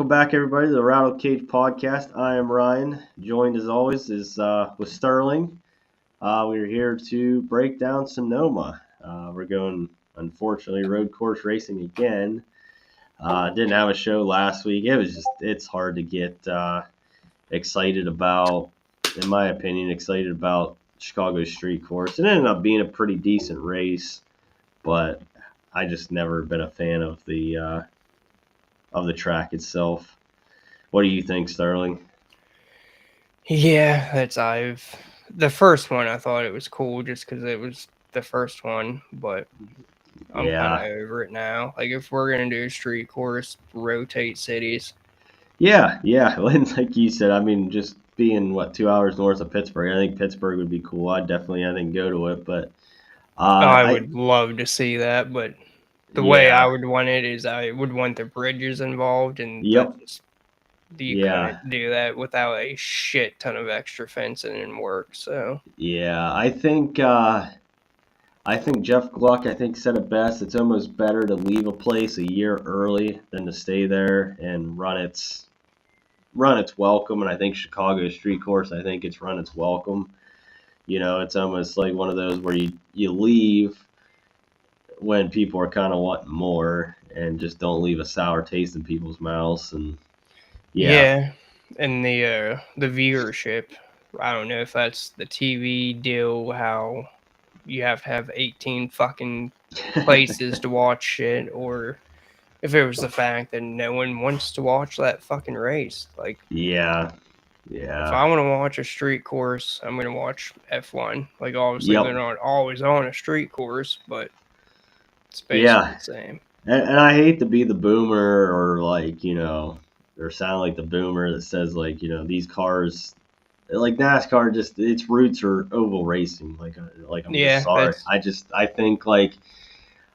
welcome back, everybody, to the Rattle Cage Podcast. I am Ryan, joined as always is with Sterling. We're here to break down Sonoma. We're going, unfortunately, road course racing again. Didn't have a show last week. It's hard to get excited about, in my opinion, excited about Chicago Street Course. It ended up being a pretty decent race, but I just never been a fan of the track itself. What do you think, Sterling? Yeah, the first one. I thought it was cool just because it was the first one, but I'm kind of Yeah, over it now. Like if we're gonna do a street course, rotate cities. yeah. Like you said, I mean, just being 2 hours north of Pittsburgh, I think Pittsburgh would be cool. I'd definitely, I think, go to it. But I I would love to see that, but the way I yeah, would want it is I would want the bridges involved, and yep, you yeah, couldn't do that without a shit ton of extra fencing and work. So yeah. I think Jeff Gluck, I think, said it best. It's almost better to leave a place a year early than to stay there and run its welcome. And I think Chicago Street Course, I think it's run its welcome. It's almost like one of those where you leave when people are kind of wanting more and just don't leave a sour taste in people's mouths. And yeah, yeah, and the viewership. I don't know if that's the TV deal, how you have to have 18 fucking places to watch shit, or if it was the fact that no one wants to watch that fucking race. Like, yeah, if yeah, I want to watch a street course, I'm going to watch F1. Like, obviously, they're yep, not always on a street course, but it's basically yeah. the same. And I hate to be the boomer or or sound like the boomer that says these cars like NASCAR just its roots are oval racing. Like I'm just Yeah, sorry. that's I think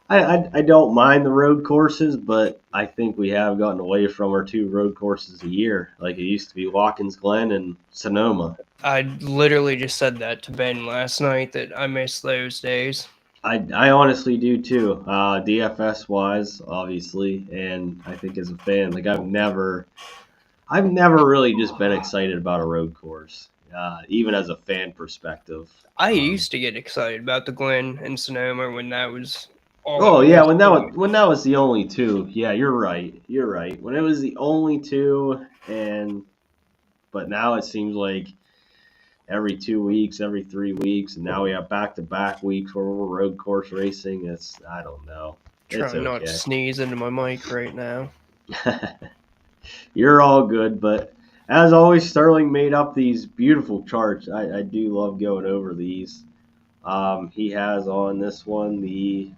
I don't mind the road courses, but I think we have gotten away from our two road courses a year. Like it used to be Watkins Glen and Sonoma. I literally just said that to Ben last night that I miss those days. I honestly do too. DFS wise, obviously, and I think as a fan, like I've never really just been excited about a road course, even as a fan perspective. I Um, used to get excited about the Glen and Sonoma when that was all it oh yeah, was when that to was me. when that was the only two. Yeah, you're right. You're right. When it was the only two, but now it seems like every 2 weeks, every 3 weeks, and now we have back-to-back weeks where we're road course racing. I don't know. It's Trying not to okay. sneeze into my mic right now. You're all good, but as always, Sterling made up these beautiful charts. I do love going over these. He has on this one the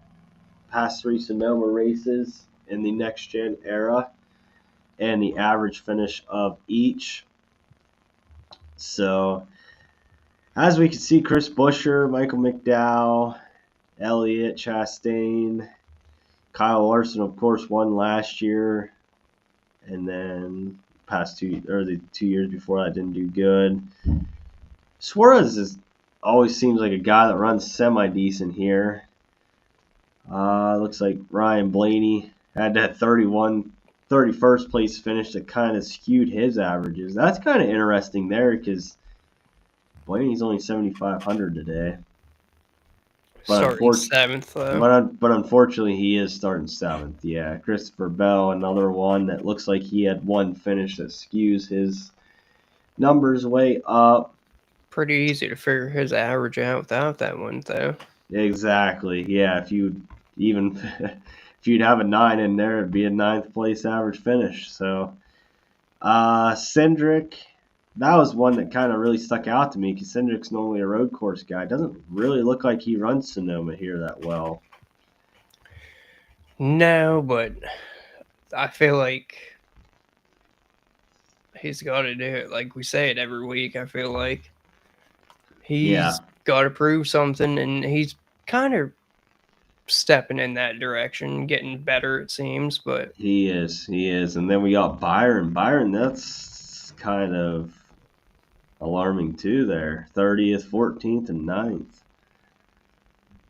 past three Sonoma races in the next gen era and the average finish of each. So, as we can see, Chris Buescher, Michael McDowell, Elliott Chastain, Kyle Larson, of course, won last year, and then the 2 years before that didn't do good. Suarez always seems like a guy that runs semi decent here. Looks like Ryan Blaney had that 31st place finish that kind of skewed his averages. That's kind of interesting there because Blaney's only 7,500 today. But Starting unfortunately, seventh though. but unfortunately, he is starting seventh. Yeah, Christopher Bell, another one that looks like he had one finish that skews his numbers way up. Pretty easy to figure his average out without that one though. Exactly. Yeah, even if you'd have a 9 in there, it'd be a ninth place average finish. So, Cindric, that was one that kind of really stuck out to me because Cindric's normally a road course guy. Doesn't really look like he runs Sonoma here that well. No, but I feel like he's got to do it. Like we say it every week. I feel like Yeah, he's got to prove something, and he's kind of stepping in that direction, getting better. It seems, but he is. He is. And then we got Byron. Byron, that's kind of alarming too there. 30th, 14th, and 9th.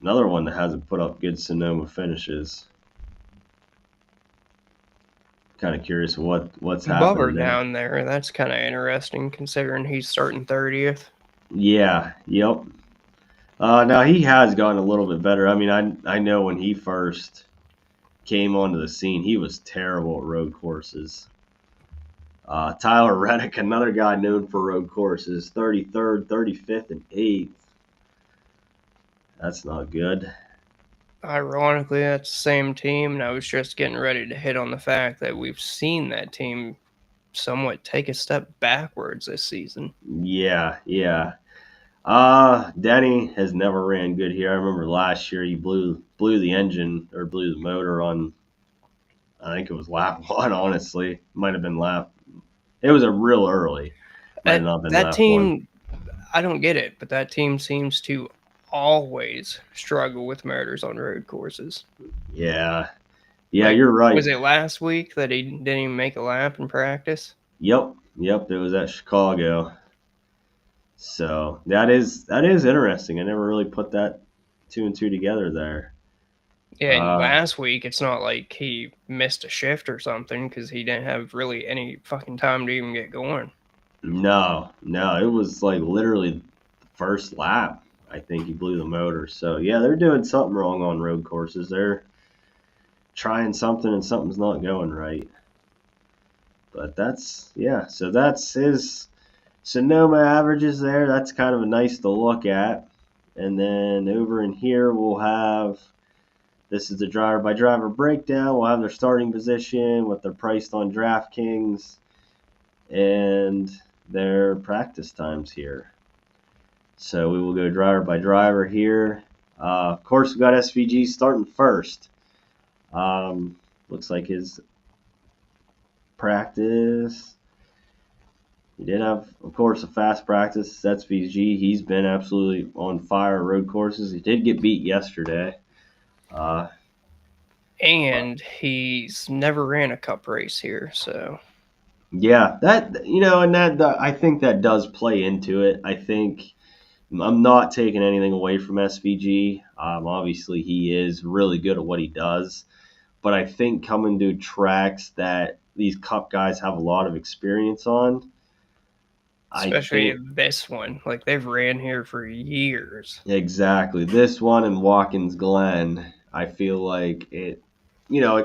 Another one that hasn't put up good Sonoma finishes. kind of curious what's Bubber happening there. down there. That's kind of interesting considering he's starting 30th. Yeah, yep. Now he has gotten a little bit better. I mean, I know when he first came onto the scene, he was terrible at road courses. Tyler Reddick, another guy known for road courses, 33rd, 35th, and 8th. That's not good. Ironically, that's the same team, and I was just getting ready to hit on the fact that we've seen that team somewhat take a step backwards this season. Yeah, yeah. Denny has never ran good here. I remember last year he blew the engine or blew the motor on. I think it was lap one. Honestly, might have been lap. It was a real early. Might have not been That lap one. team, I don't get it, but that team seems to always struggle with murders on road courses. Yeah, yeah, Like, you're right. was it last week that he didn't even make a lap in practice? Yep, yep. It was at Chicago. So that is interesting. I never really put that two and two together there. Yeah, and Uh, last week it's not like he missed a shift or something because he didn't have really any fucking time to even get going. no, no, it was like literally the first lap. I think he blew the motor. So yeah, they're doing something wrong on road courses. They're trying something and something's not going right. But that's yeah. So that's his Sonoma averages there. That's kind of nice to look at. And then over in here we'll have this is the driver by driver breakdown. We'll have their starting position, what they're priced on DraftKings, and their practice times here. So we will go driver by driver here. Of course, we've got SVG starting first. Looks like his practice. He did have, of course, a fast practice. That's VG. He's been absolutely on fire road courses. He did get beat yesterday. Uh, And he's never ran a cup race here, so yeah, that and that I think that does play into it. I think I'm not taking anything away from SVG. Obviously, he is really good at what he does, but I think coming to tracks that these Cup guys have a lot of experience on, I especially think in this one. Like they've ran here for years. exactly this one in Watkins Glen. I feel like it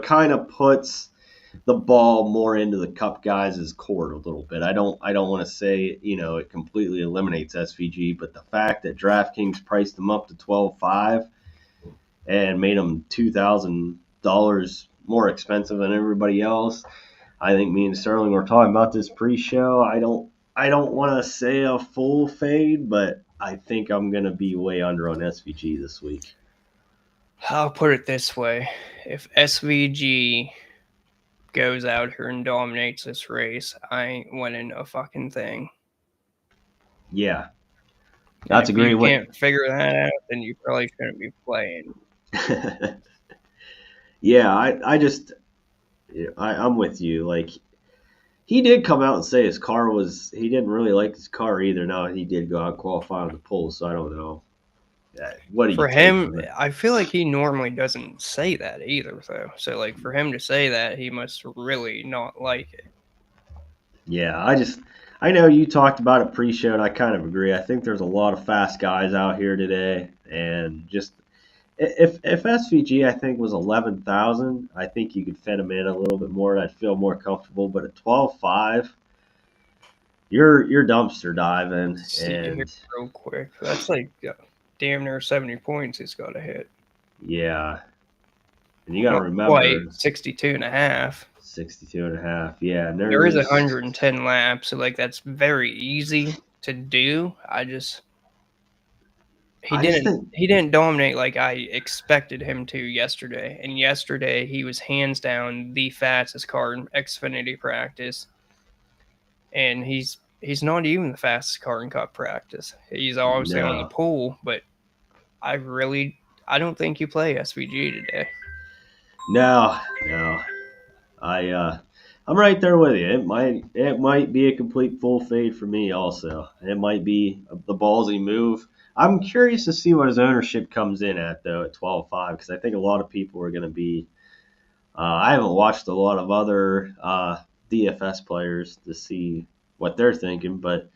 kind of puts the ball more into the Cup guys' court a little bit. I don't want to say it completely eliminates SVG, but the fact that DraftKings priced them up to 12.5 and made them $2,000 more expensive than everybody else. I think me and Sterling were talking about this pre-show. I don't want to say a full fade, but I think I'm gonna be way under on SVG this week. I'll put it this way: if SVG goes out here and dominates this race, I ain't winning a fucking thing. Yeah, And that's a if you great way. can't figure that out, then you probably shouldn't be playing. Yeah, I'm with you. Like he did come out and say his car was he didn't really like his car either. Now he did go out and qualify on the pole, so I don't know. What do you For take him, from it? I feel like he normally doesn't say that either, though. So, like, for him to say that, he must really not like it. Yeah, I know you talked about it pre-show, and I kind of agree. I think there's a lot of fast guys out here today, and just if SVG I think was 11,000, I think you could fit him in a little bit more, and I'd feel more comfortable. But at 12.5, you're dumpster diving, See here and real quick. That's like damn near 70 points he's got to hit. yeah, and you got to Not quite, remember 62 and a half. 62 and a half. Yeah, and There is there's 110 laps, so like that's very easy to do. He I just didn't think he didn't dominate like I expected him to yesterday. And yesterday he was hands down the fastest car in Xfinity practice. And he's not even the fastest car in Cup practice. He's obviously on the no, pole, but I don't think you play SVG today. no. I'm right there with you. It might be a complete full fade for me also. It might be the ballsy move. I'm curious to see what his ownership comes in at though at 12.5 because I think a lot of people are going to be I haven't watched a lot of other DFS players to see what they're thinking, but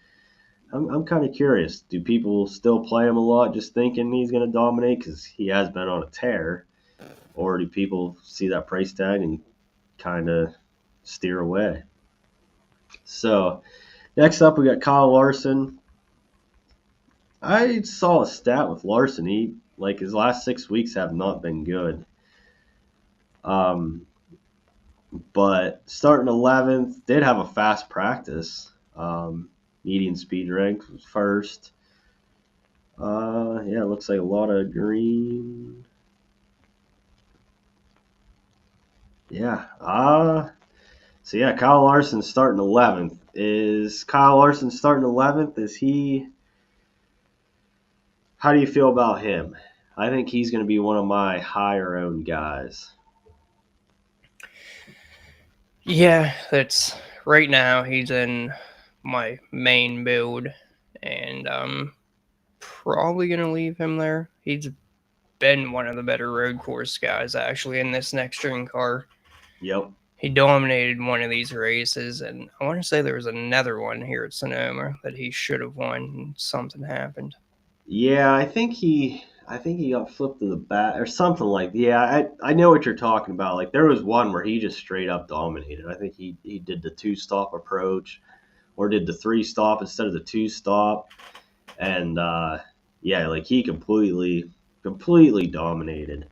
I'm kind of curious. Do people still play him a lot just thinking he's going to dominate because he has been on a tear? Or do people see that price tag and kind of steer away? So next up, we got Kyle Larson. I saw a stat with Larson. He like his last 6 weeks have not been good. Um, but starting 11th, did have a fast practice. Median speed rank was first. Yeah, it looks like a lot of green. Yeah. So yeah, Kyle Larson starting 11th. Is Kyle Larson starting 11th? Is he? How do you feel about him? I think he's going to be one of my higher owned guys. Yeah, that's right now he's in my main build, and I'm probably gonna leave him there. He's been one of the better road course guys actually in this next gen car. Yep. He dominated one of these races, and I want to say there was another one here at Sonoma that he should have won, and something happened. Yeah, I think he got flipped to the back or something like. Yeah, I know what you're talking about. Like there was one where he just straight up dominated. I think he did the two stop approach or did the three stop instead of the two stop, and yeah, like he completely dominated.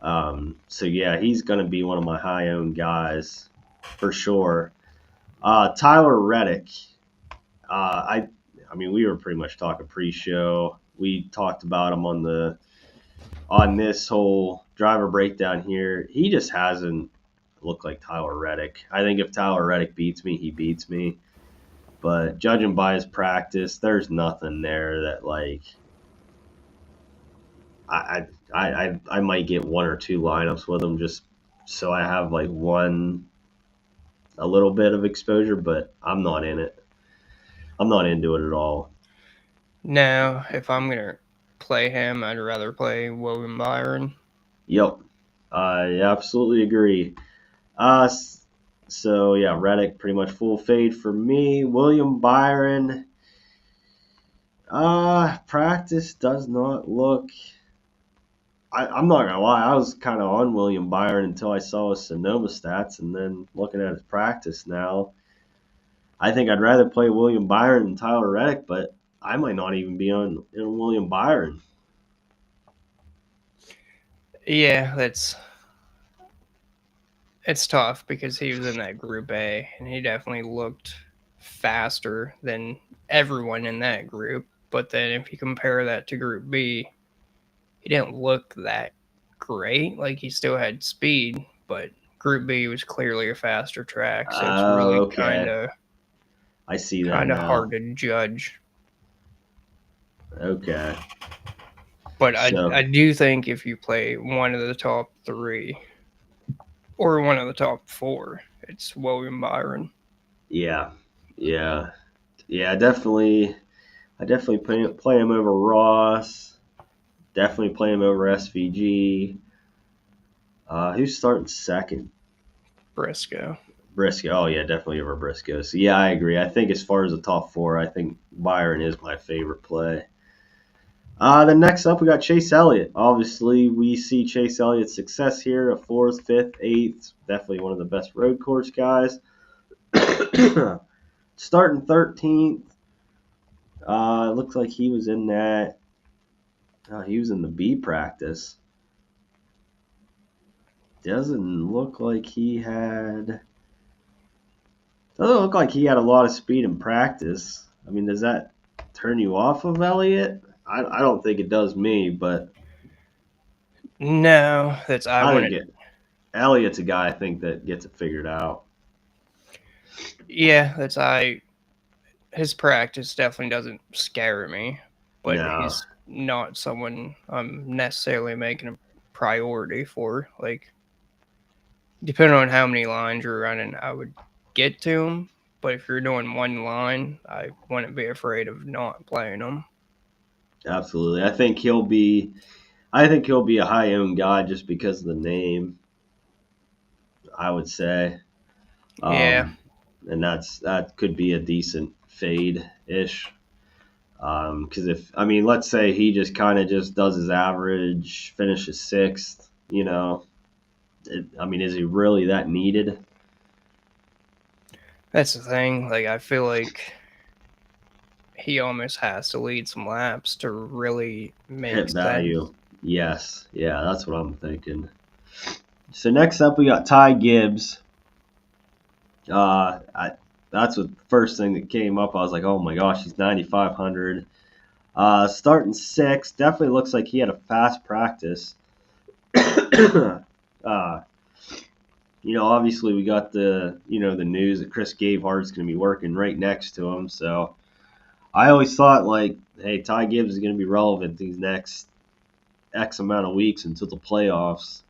So yeah, he's gonna be one of my high owned guys for sure. Tyler Reddick. I mean, we were pretty much talking pre-show. We talked about him on this whole driver breakdown here. He just hasn't looked like Tyler Reddick. I think if Tyler Reddick beats me, he beats me. But judging by his practice, there's nothing there that like I might get one or two lineups with him just so I have like a little bit of exposure, but I'm not in it. I'm not into it at all. Now, if I'm gonna play him, I'd rather play William Byron. Yep, I absolutely agree. Uh, so yeah, Reddick pretty much full fade for me. William Byron, practice does not look. I'm not gonna lie, I was kind of on William Byron until I saw his Sonoma stats, and then looking at his practice now, I think I'd rather play William Byron than Tyler Reddick, but I might not even be on William Byron. Yeah, it's tough because he was in that Group A, and he definitely looked faster than everyone in that group. But then if you compare that to Group B, he didn't look that great. Like he still had speed, but Group B was clearly a faster track, so it's really Okay, I see that kind of now. hard to judge. Okay, But I so do think if you play one of the top three or one of the top four, it's William Byron. yeah, yeah, yeah, definitely. I definitely play him over Ross. Definitely play him over SVG. Who's starting second? Briscoe. Briscoe. Oh yeah, definitely over Briscoe. So yeah, I agree. I think as far as the top four, I think Byron is my favorite play. Then next up, we got Chase Elliott. Obviously, we see Chase Elliott's success here, a fourth, fifth, eighth. Definitely one of the best road course guys. Starting 13th. Looks like he was in that. He was in the B practice. Doesn't look like he had. Doesn't look like he had a lot of speed in practice. I mean, does that turn you off of Elliott? I don't think it does me, but No, that's I I think wouldn't. Elliott's a guy I think that gets it figured out. Yeah, that's I. His practice definitely doesn't scare me, but No, he's not someone I'm necessarily making a priority for. Like, depending on how many lines you're running, I would get to him. But if you're doing one line, I wouldn't be afraid of not playing him. absolutely. I think he'll be a high owned guy just because of the name. I would say. Yeah, Um, and that could be a decent fade ish. Because if I mean, let's say he just kind of just does his average, finishes sixth. I mean, is he really that needed? that's the thing. Like, I feel like he almost has to lead some laps to really make Hit sense. value. Yes. Yeah, that's what I'm thinking. So next up, we got Ty Gibbs. That's the first thing that came up. I was like, oh my gosh, he's 9,500. Starting six, definitely looks like he had a fast practice. uh, Obviously we got the news that Chris Gavehart's going to be working right next to him. So I always thought like, hey, Ty Gibbs is going to be relevant these next X amount of weeks until the playoffs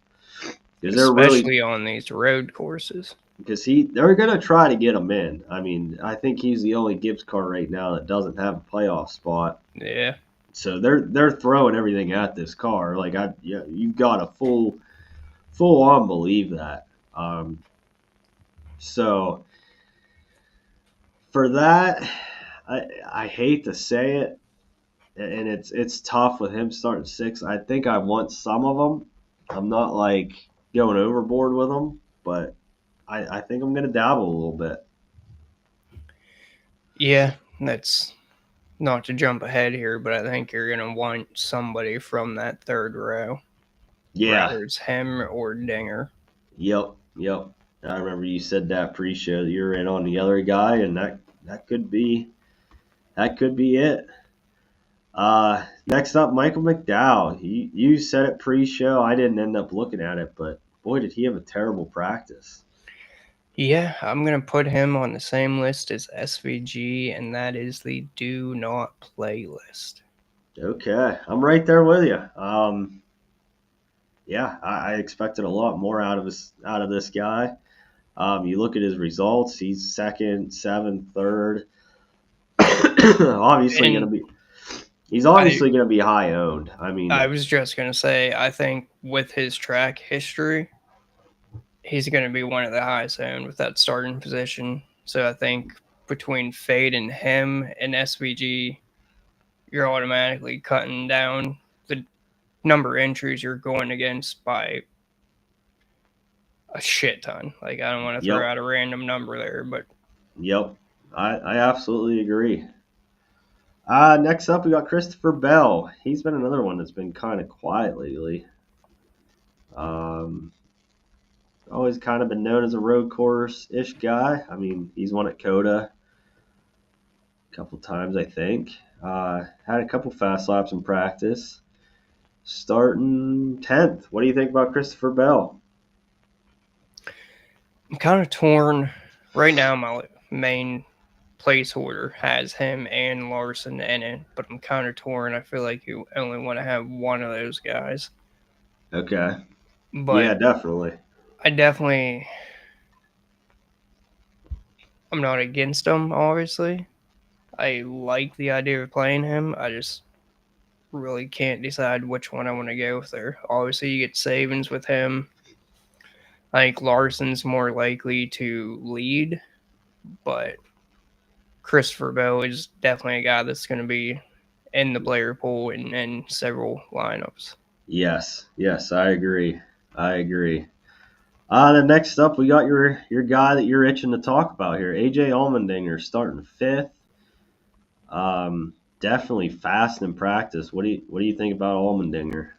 because they're really Especially on these road courses. because they're going to try to get him in. I mean, I think he's the only Gibbs car right now that doesn't have a playoff spot. Yeah. So they're throwing everything at this car. Like you've got to full on believe that. So for that, I hate to say it, and it's tough with him starting six. I think I want some of them. I'm not like going overboard with them, but I think I'm gonna dabble a little bit. Yeah, that's not to jump ahead here, but I think you're going to want somebody from that third row, Yeah. whether it's him or Dinger. Yep. Yep. I remember you said that pre-show that you're in on the other guy, and that could be it. Next up, Michael McDowell. You said it pre-show. I didn't end up looking at it, but boy, did he have a terrible practice. Yeah, I'm going to put him on the same list as SVG, and that is the do not play list. Okay, I'm right there with you. Yeah, I expected a lot more out of this guy. You look at his results; he's second, seventh, third. obviously going to And be He's I obviously going to be high owned. I mean, I was just going to say, I think with his track history, he's going to be one of the highest owned with that starting position. So I think between Fade and him and SVG, you're automatically cutting down the number of entries you're going against by a shit ton. Like, I don't want to throw yep, out a random number there, but yep. I absolutely agree. Next up, we got Christopher Bell. He's been another one that's been kind of quiet lately. Um, Always kind of been known as a road course ish guy. I mean, he's won at Coda a couple times, I think. Had a couple fast laps in practice. Starting 10th. What do you think about Christopher Bell? I'm kind of torn. Right now, my main placeholder has him and Larson in it, but I'm kind of torn. I feel like you only want to have one of those guys. Okay. Yeah, But definitely. I definitely, I'm not against him, obviously. I like the idea of playing him. I just really can't decide which one I want to go with there. Obviously, you get savings with him. I think Larson's more likely to lead, but Christopher Bell is definitely a guy that's going to be in the player pool in several lineups. Yes, yes, I agree. I agree. The next up, we got your guy that you're itching to talk about here, AJ Allmendinger, starting fifth. Definitely fast in practice. What do you think about Allmendinger?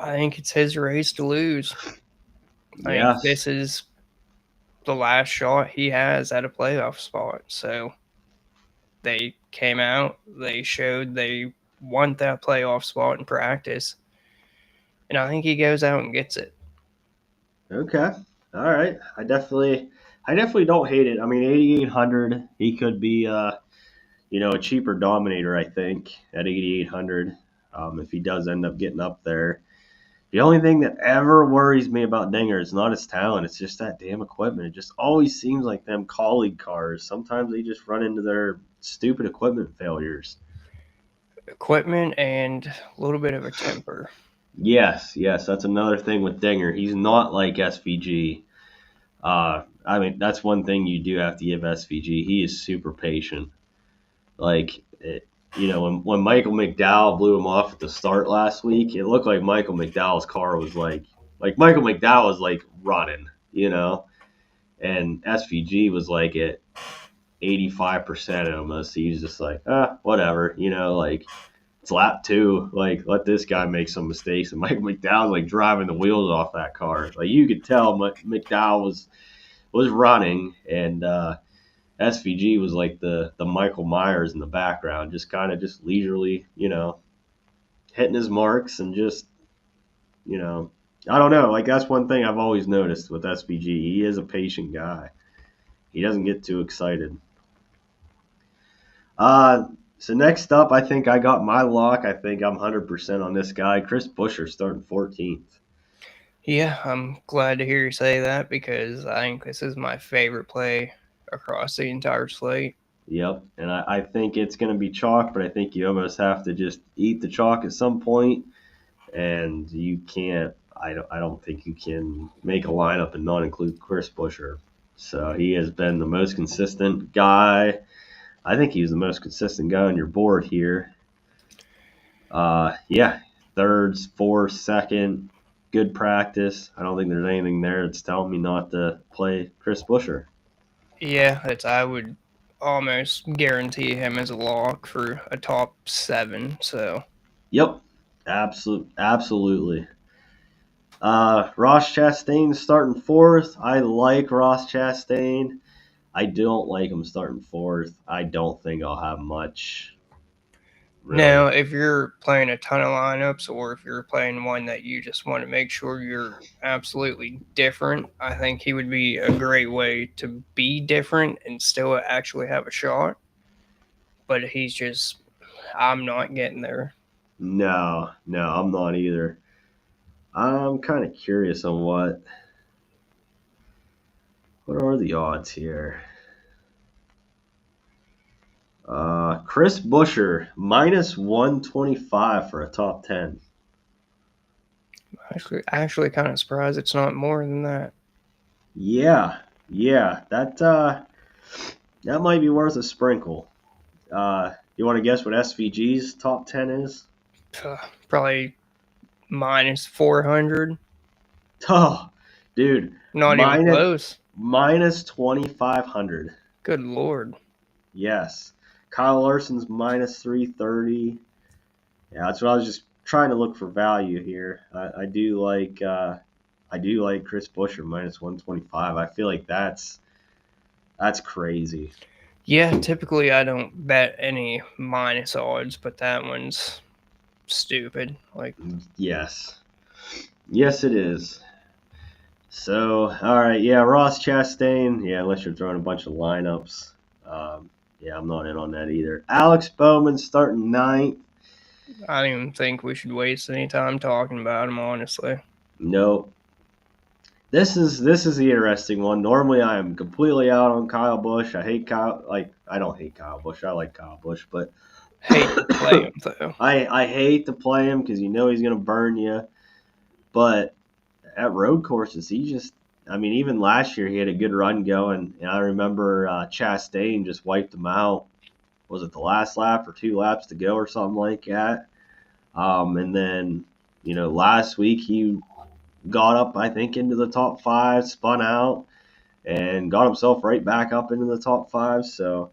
I think it's his race to lose. I think Yes. this is the last shot he has at a playoff spot. So they came out, they showed they want that playoff spot in practice, and I think he goes out and gets it. Okay. All right. I definitely don't hate it. I mean, 8,800. He could be a cheaper dominator. I think at 8,800. If he does end up getting up there. The only thing that ever worries me about Dinger is not his talent. It's just that damn equipment. It just always seems like them colleague cars. Sometimes they just run into their stupid equipment failures. Equipment and a little bit of a temper. Yes, yes, that's another thing with Dinger. He's not like SVG. I mean, that's one thing you do have to give SVG. He is super patient. Like, when Michael McDowell blew him off at the start last week, it looked like Michael McDowell's car was like Michael McDowell was like running, and SVG was like at 85% almost. He was just like, whatever, like it's lap two. Like, let this guy make some mistakes. And Mike McDowell's like driving the wheels off that car. Like, you could tell McDowell was running, and SVG was like the Michael Myers in the background, just kind of just leisurely, hitting his marks and just, I don't know. Like, that's one thing I've always noticed with SVG. He is a patient guy. He doesn't get too excited. So next up, I think I got my lock. I think I'm 100% on this guy. Chris Buescher starting 14th. Yeah, I'm glad to hear you say that because I think this is my favorite play across the entire slate. Yep, and I think it's going to be chalk, but I think you almost have to just eat the chalk at some point, and you can't. I don't think you can make a lineup and not include Chris Buescher. So he has been the most consistent guy. I think he's the most consistent guy on your board here. Yeah, thirds, fourth, second, good practice. I don't think there's anything there that's telling me not to play Chris Buescher. Yeah, I would almost guarantee him as a lock for a top 7. So Yep, absolutely. Ross Chastain starting fourth. I like Ross Chastain. I don't like him starting fourth. I don't think I'll have much, now, really. if you're playing a ton of lineups or if you're playing one that you just want to make sure you're absolutely different, I think he would be a great way to be different and still actually have a shot. But I'm not getting there. No, I'm not either. I'm kind of curious on what are the odds here. Chris Buescher minus 125 for a top 10. Actually, kind of surprised it's not more than that. Yeah, that might be worth a sprinkle. You want to guess what SVG's top 10 is? Probably minus 400. Oh, dude, Not even minus close. minus 2,500. Good lord. Yes, Kyle Larson's minus 330. Yeah, that's what I was just trying to look for value here. I do like Chris Buescher minus 125. I feel like that's crazy. Yeah, typically I don't bet any minus odds, but that one's stupid. Like, Yes, yes, it is. So, all right, yeah, Ross Chastain. Yeah, unless you're throwing a bunch of lineups. Yeah, I'm not in on that either. Alex Bowman starting ninth. I don't even think we should waste any time talking about him, honestly. Nope. This is the interesting one. Normally, I am completely out on Kyle Busch. I hate Kyle. Like, I don't hate Kyle Busch. I like Kyle Busch, but Hate to play him, though. I hate to play him because he's gonna burn you. But at road courses, I mean, even last year he had a good run going, and I remember Chastain just wiped him out. Was it the last lap or 2 laps to go or something like that? And then, last week he got up, I think, into the top five, spun out, and got himself right back up into the top five. So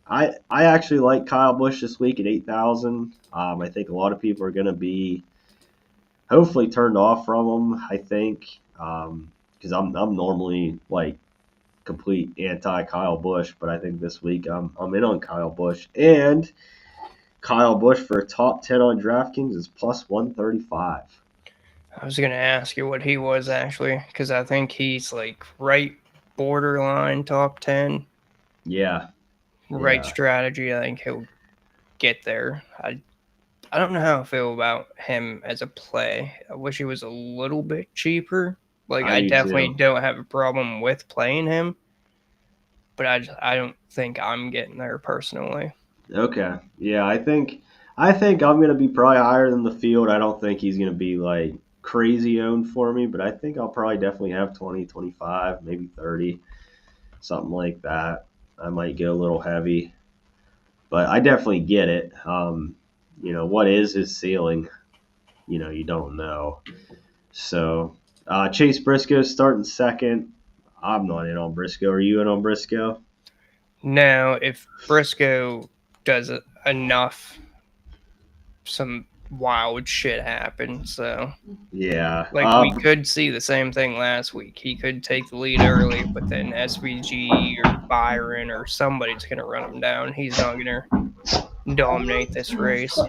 I actually like Kyle Busch this week at 8,000. I think a lot of people are going to be hopefully turned off from him. I think because I'm normally like complete anti Kyle Busch, but I think this week I'm in on Kyle Busch, and Kyle Busch for a top 10 on DraftKings is plus 135. I was going to ask you what he was actually, because I think he's like right borderline top 10. Yeah, Right yeah, strategy, I think he'll get there. I don't know how I feel about him as a play. I wish he was a little bit cheaper. Like, I I do definitely too. don't have a problem with playing him, but I don't think I'm getting there personally. Okay, yeah, I think I'm gonna be probably higher than the field. I don't think he's gonna be like crazy owned for me, but I think I'll probably definitely have 20, 25, maybe 30, something like that. I might get a little heavy, but I definitely get it. What is his ceiling? You don't know. So Chase Briscoe starting second. I'm not in on Briscoe. Are you in on Briscoe? Now, if Briscoe does enough, some wild shit happens. So, Yeah. like, we could see the same thing last week. He could take the lead early, but then SVG or Byron or somebody's going to run him down. He's not going to dominate this race.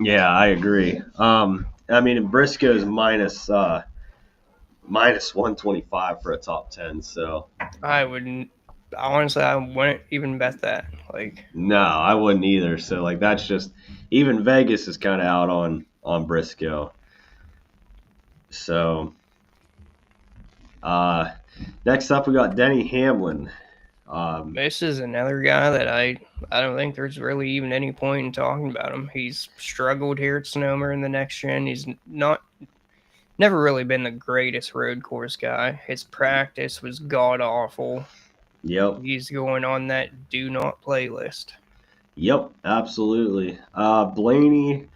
Yeah, I agree. I mean, Briscoe's minus 125 for a top 10. So I wouldn't, honestly, I wouldn't even bet that. Like, no, I wouldn't either. So like that's just even Vegas is kind of out on Briscoe. So uh, next up we got Denny Hamlin. this is another guy that I don't think there's really even any point in talking about him. He's struggled here at Sonoma in the next gen. He's never really been the greatest road course guy. His practice was god awful. Yep. He's going on that do not playlist. Yep, absolutely. Blaney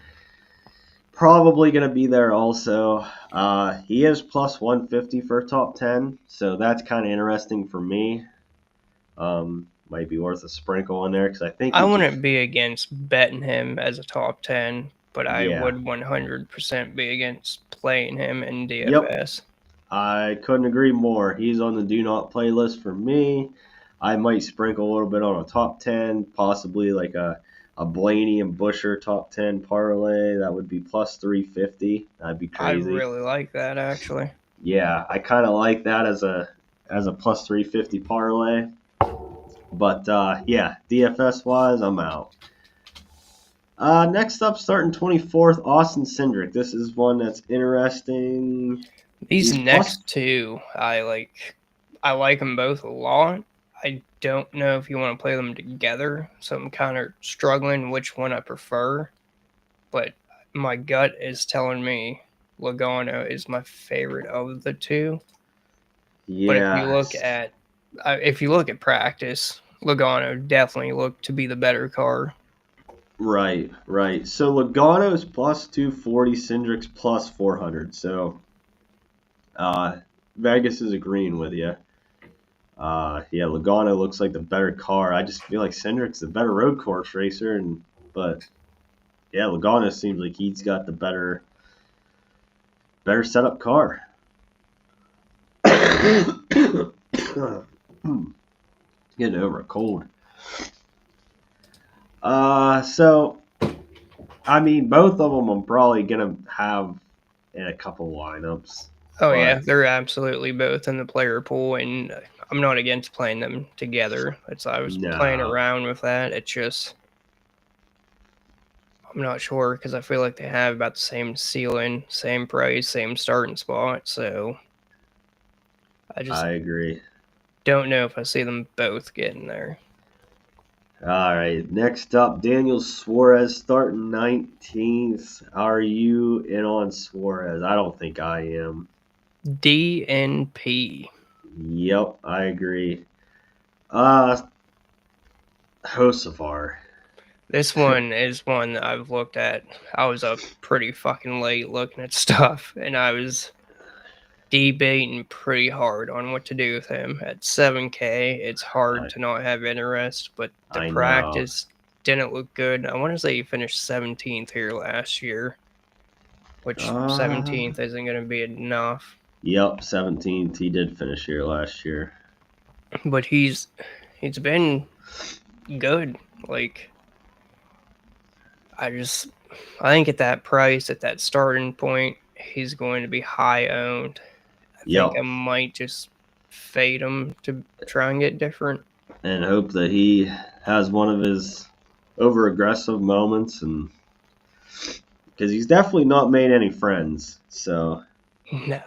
probably going to be there also. He is plus 150 for top 10, so that's kind of interesting for me. Might be worth a sprinkle in there because I think I he could. wouldn't be against betting him as a top 10, but I Yeah. would 100% be against playing him in Yep. DFS. I couldn't agree more. He's on the do not play list for me. I might sprinkle a little bit on a top 10, possibly like a Blaney and Busher top 10 parlay. That would be plus 350. That'd be I crazy. really like that, actually. Yeah, I kind of like that as a plus 350 parlay. But yeah, DFS wise, I'm out. Next up, starting 24th, Austin Cindric. This is one that's interesting. These He's plus. next two, I like them both a lot. I don't know if you want to play them together, so I'm kind of struggling which one I prefer. But my gut is telling me Logano is my favorite of the two. But Yeah, if you look at practice, Logano definitely looked to be the better car. right, right. So Logano's plus 240, Cindric's plus 400. So Vegas is agreeing with you. Yeah, Logano looks like the better car. I just feel like Cindric's the better road course racer, but yeah, Logano seems like he's got the better setup car. Getting over a cold. So I mean, both of them I'm probably gonna have in a couple lineups. Oh But yeah, they're absolutely both in the player pool, and I'm not against playing them together. I was playing no, around with that. It's just I'm not sure because I feel like they have about the same ceiling, same price, same starting spot. So I just I agree. don't know if I see them both getting there. All right, next up, Daniel Suarez starting 19th. Are you in on Suarez? I don't think I am. DNP. Yep, I agree. Hocevar. This one is one that I've looked at. I was up pretty fucking late looking at stuff, and I was debating pretty hard on what to do with him. At 7K, it's hard I, to not have interest, but the I know. practice didn't look good. I want to say he finished 17th here last year, which Uh, 17th isn't going to be enough. yep, 17th. He did finish here last year. But he's been good. Like I think at that price, at that starting point, he's going to be high owned. I think I Yep, might just fade him to try and get different. and hope that he has one of his over aggressive moments, and because he's definitely not made any friends. So No.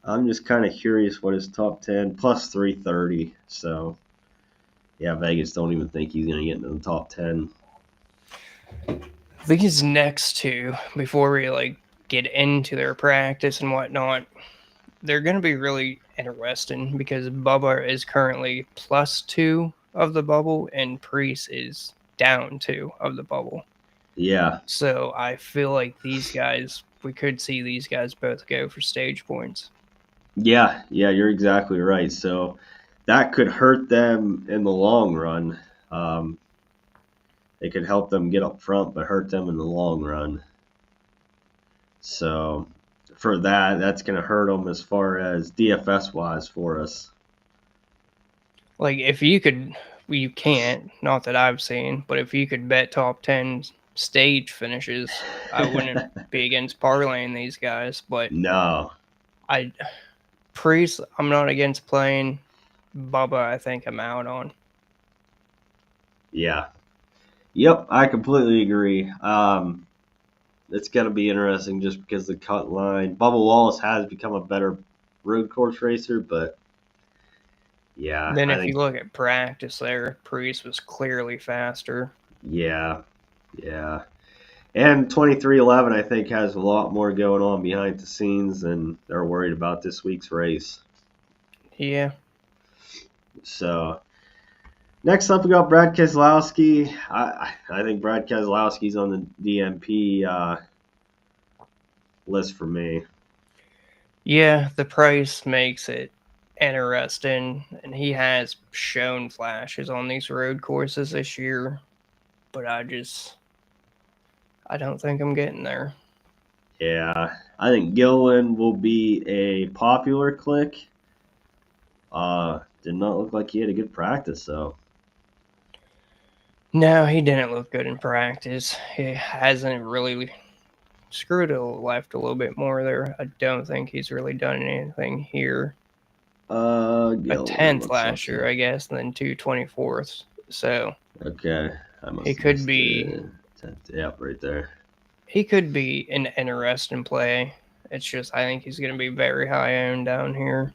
I'm just kind of curious what his top 10 plus 330. So yeah, Vegas don't even think he's gonna get into the top 10. These next two, before we get into their practice and whatnot, they're going to be really interesting because Bubba is currently +2 of the bubble and Priest is -2 of the bubble. Yeah. So I feel like these guys, we could see these guys both go for stage points. Yeah, you're exactly right. So that could hurt them in the long run. Um, it could help them get up front, but hurt them in the long run. So for that, that's going to hurt them as far as DFS wise for us. Like if you could, you can't, not that I've seen, but if you could bet top 10 stage finishes, I wouldn't be against parlaying these guys. But No. I Priest, I'm not against playing. Bubba, I think I'm out on. Yeah. Yep, I completely agree. It's going to be interesting just because the cut line. Bubba Wallace has become a better road course racer, but yeah, Then I if you think, look at practice there, Priest was clearly faster. yeah, yeah. And 2311, I think, has a lot more going on behind the scenes than they're worried about this week's race. Yeah. So, next up, we got Brad Keselowski. I think Brad Keselowski's on the DMP list for me. Yeah, the price makes it interesting, and he has shown flashes on these road courses this year, but I don't think I'm getting there. Yeah, I think Gilliland will be a popular click. Did not look like he had a good practice, though. No, he didn't look good in practice. He hasn't really screwed a left a little bit more there. I don't think he's really done anything here. A Gilliland, 10th let's last look year, here. I guess, and then 2 24ths. So Okay, I he must have could missed be it. Yep, right there. an interesting play. It's just I think he's going to be very high owned down here.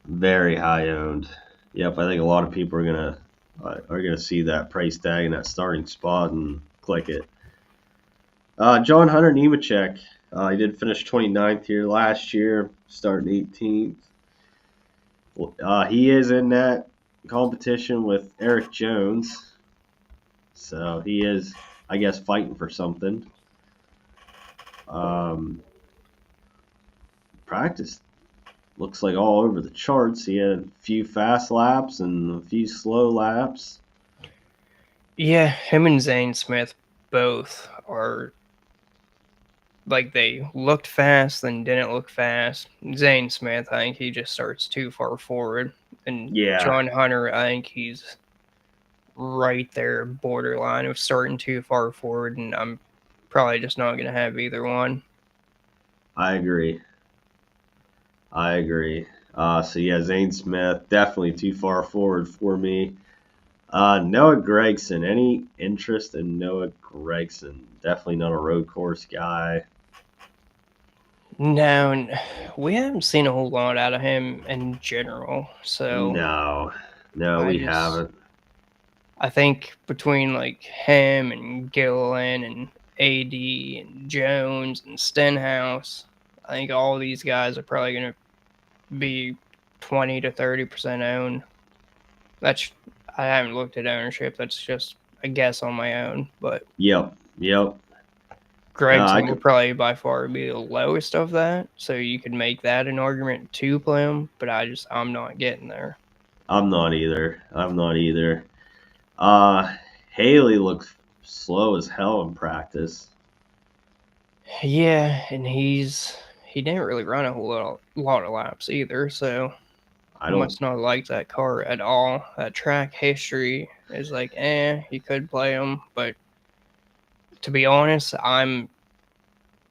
Very high owned. Yep, I think a lot of people are gonna see that price tag in that starting spot and click it. John Hunter Nemechek. He did finish 29th here last year, starting 18th. He is in that competition with Eric Jones, so he is, I guess, fighting for something. Um, practice looks like all over the charts. He had a few fast laps and a few slow laps. Yeah, him and Zane Smith both are like they looked fast, then didn't look fast. Zane Smith, I think he just starts too far forward. And Yeah, John Hunter, I think he's right there, borderline of starting too far forward, and I'm probably just not going to have either one. I agree. I agree. So yeah, Zane Smith definitely too far forward for me. Noah Gregson. Any interest in Noah Gregson? Definitely not a road course guy. No, we haven't seen a whole lot out of him in general, so No, no, I we just haven't. I think between like him and Gillen and AD and Jones and Stenhouse, I think all these guys are probably going to be 20 to 30% owned. That's I haven't looked at ownership. That's just a guess on my own, but Yep. I Gregson will could. probably by far be the lowest of that, so you could make that an argument to play him, but I'm not getting there. I'm not either. I'm not either. Uh, Haley looked slow as hell in practice. Yeah, and he didn't really run a lot of laps either, so I he don't. must not like that car at all. That track history is like, you could play him, but to be honest, I'm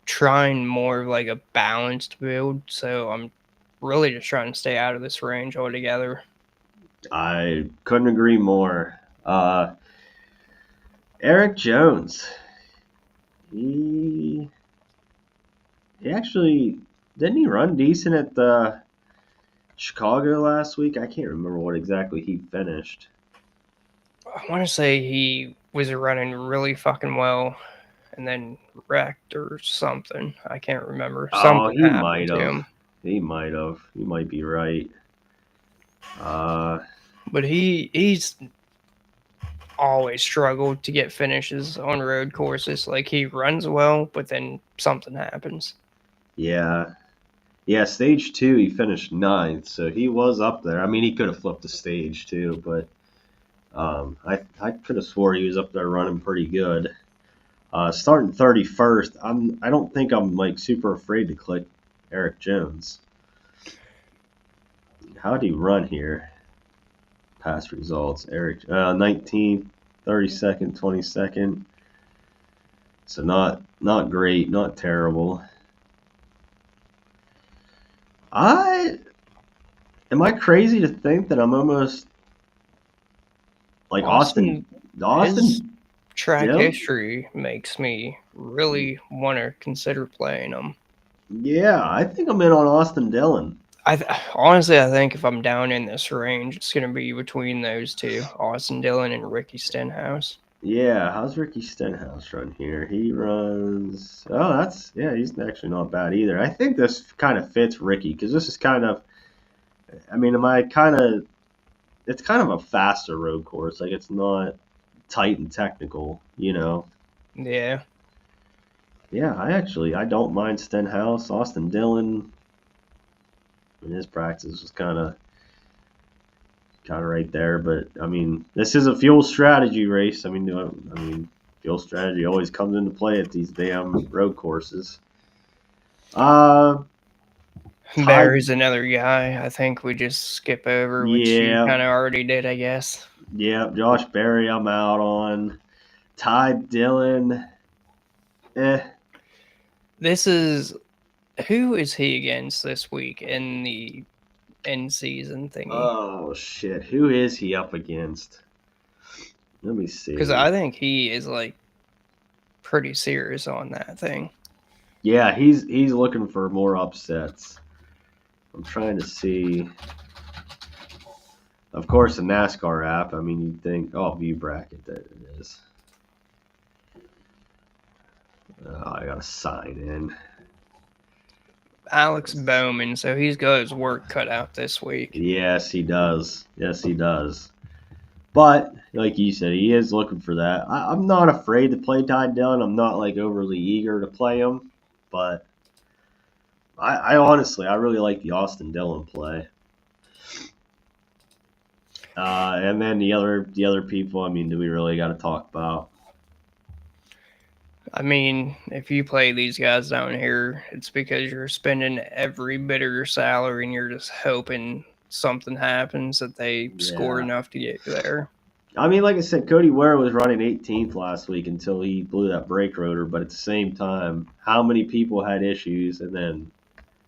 trying more of like a balanced build, so I'm really just trying to stay out of this range altogether. I couldn't agree more. Eric Jones. He he actually didn't he run decent at the Chicago last week? I can't remember what exactly he finished. I want to say he was running really fucking well and then wrecked or something. I can't remember. Oh, Something he happened might to have. him. He might have. You might be right. Uh, But he's always struggled to get finishes on road courses. Like he runs well, but then something happens. yeah. Yeah, stage 2, he finished ninth, so he was up there. I mean, he could have flipped the stage too, but I could have swore he was up there running pretty good. Starting 31st, I don't think I'm like super afraid to click Eric Jones. How did he run here? Past results. Eric 19th, 32nd, 22nd. So not great, not terrible. I am I crazy to think that I'm almost like Austin, his Austin track Dillon? history makes me really want to consider playing him. Yeah, I think I'm in on Austin Dillon. Honestly, I think if I'm down in this range, it's going to be between those two, Austin Dillon and Ricky Stenhouse. Yeah, how's Ricky Stenhouse run here? He runs. Oh, he's actually not bad either. I think this kind of fits Ricky because this is kind of. I mean, am I kind of? It's kind of a faster road course. Like it's not tight and technical, you know. Yeah. Yeah, I don't mind Stenhouse. Austin Dillon in his practice was kind of right there. But I mean, this is a fuel strategy race. I mean, fuel strategy always comes into play at these damn road courses. Uh, Ty, Barry's another guy I think we just skip over, which you yeah, kind of already did, I guess. yeah. Josh Berry, I'm out on. Ty Dillon, eh. This is who is he against this week in the end season thingy? Oh shit, who is he up against? Let me Because see. I think he is like pretty serious on that thing. Yeah, he's looking for more upsets. I'm trying to see. Of course, the NASCAR app. I mean, you'd think, oh, view bracket. There it is. Oh, I gotta sign in. Alex Bowman, so he's got his work cut out this week. Yes, he does. Yes, he does. But like you said, he is looking for that. I'm not afraid to play Ty Dillon. I'm not like overly eager to play him, but I honestly I really like the Austin Dillon play. And then the other people. I mean, do we really got to talk about? I mean, if you play these guys down here, it's because you're spending every bit of your salary and you're just hoping something happens that they score Yeah. enough to get you there. I mean, like I said, Cody Ware was running 18th last week until he blew that brake rotor. But at the same time, how many people had issues, and then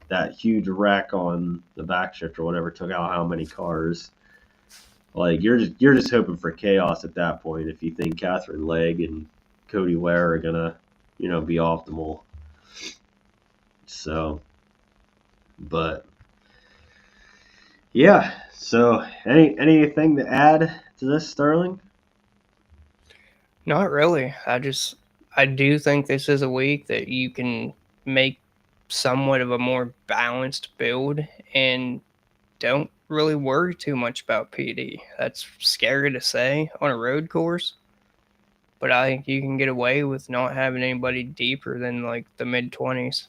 that huge wreck on the back shift or whatever took out how many cars? Like you're just hoping for chaos at that point if you think Catherine Legg and Cody Ware are gonna, be optimal. So, but yeah. So anything to add to this, Sterling? Not really. I do think this is a week that you can make somewhat of a more balanced build and don't really worry too much about PD. That's scary to say on a road course, but I think you can get away with not having anybody deeper than like the mid 20s.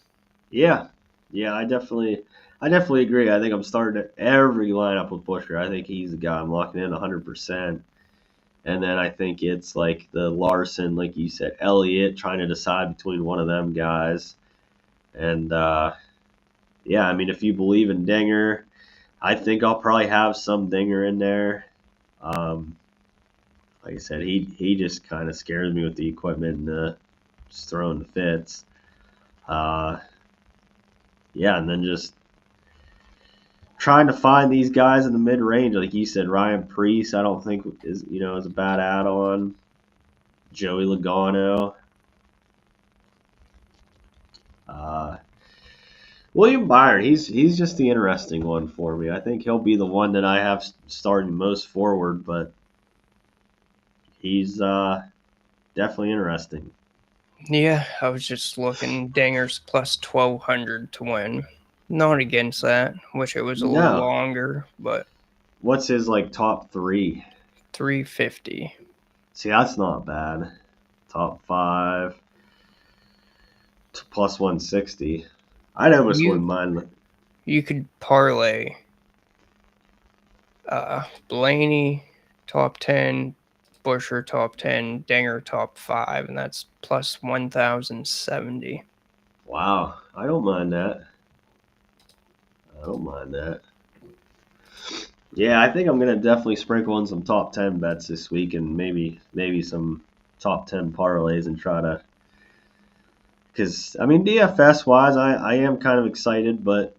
Yeah, yeah. I definitely agree. I think I'm starting every lineup with Busher. I think he's the guy I'm locking in 100%. And then I think it's like the Larson, like you said, Elliott trying to decide between one of them guys. And yeah, I mean, if you believe in Dinger, I think I'll probably have some Dinger in there. Um, like I said, he just kind of scares me with the equipment and just throwing the fits. Uh, yeah, and then just trying to find these guys in the mid range, like you said, Ryan Priest. I don't think is a bad add on. Joey Logano. Uh, William Byron, he's just the interesting one for me. I think he'll be the one that I have starting most forward, but he's definitely interesting. Yeah, I was just looking. Dingers plus 1,200 to win. Not against that. Wish it was a little No. longer, but What's his like top three? 350. See, that's not bad. Top five plus 160. I'd almost You wouldn't mind. you could parlay Blaney top 10, Busher top 10, Dinger top 5, and that's plus 1,070. Wow, I don't mind that. I don't mind that. Yeah, I think I'm gonna definitely sprinkle in some top 10 bets this week, and maybe some top 10 parlays, and try to. Because I mean, DFS wise, I am kind of excited, but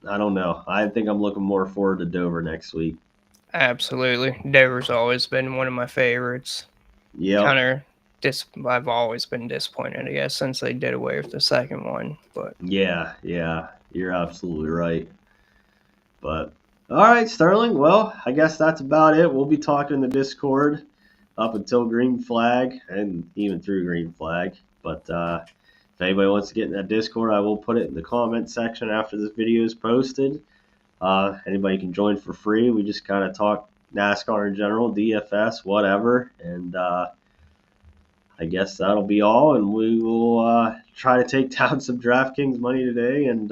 I don't know. I think I'm looking more forward to Dover next week. Absolutely. Dover's always been one of my favorites. Yep. Kind of I've always been disappointed, I guess, since they did away with the second one. But Yeah, yeah, you're absolutely right. But all right, Sterling. Well, I guess that's about it. We'll be talking in the Discord up until green flag and even through green flag. But if anybody wants to get in that Discord, I will put it in the comment section after this video is posted. Anybody can join for free. We just kind of talk NASCAR in general, DFS, whatever. And I guess that'll be all. And we will try to take down some DraftKings money today and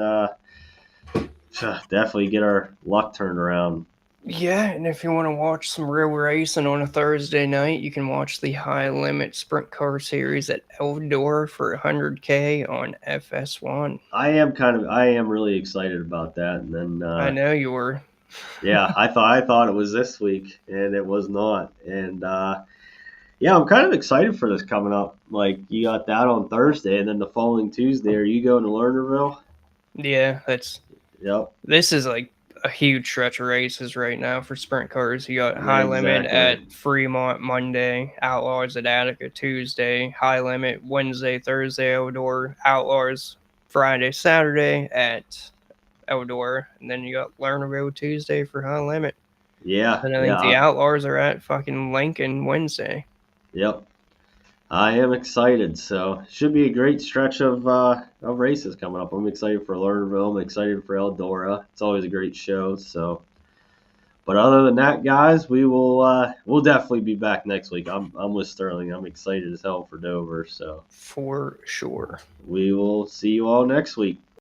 definitely get our luck turned around. yeah, and if you want to watch some real racing on a Thursday night, you can watch the High Limit Sprint Car Series at Eldora for 100K on FS1. I am really excited about that. And then I know you were. yeah, I thought it was this week, and it was not. And yeah, I'm kind of excited for this coming up. Like you got that on Thursday, and then the following Tuesday, are you going to Lernerville? Yeah, Yep, this is like a huge stretch of races right now for sprint cars. You got High Limit exactly. at Fremont Monday, Outlaws at Attica Tuesday, High Limit Wednesday, Thursday, Eldora, Outlaws Friday, Saturday at Eldora, and then you got Lernerville Tuesday for High Limit. Yeah, And I think the yeah, Outlaws are at fucking Lincoln Wednesday. yep. I am excited. So should be a great stretch of races coming up. I'm excited for Lernerville. I'm excited for Eldora. It's always a great show. So, but other than that, guys, we'll definitely be back next week. I'm with Sterling. I'm excited as hell for Dover. So For sure. we will see you all next week.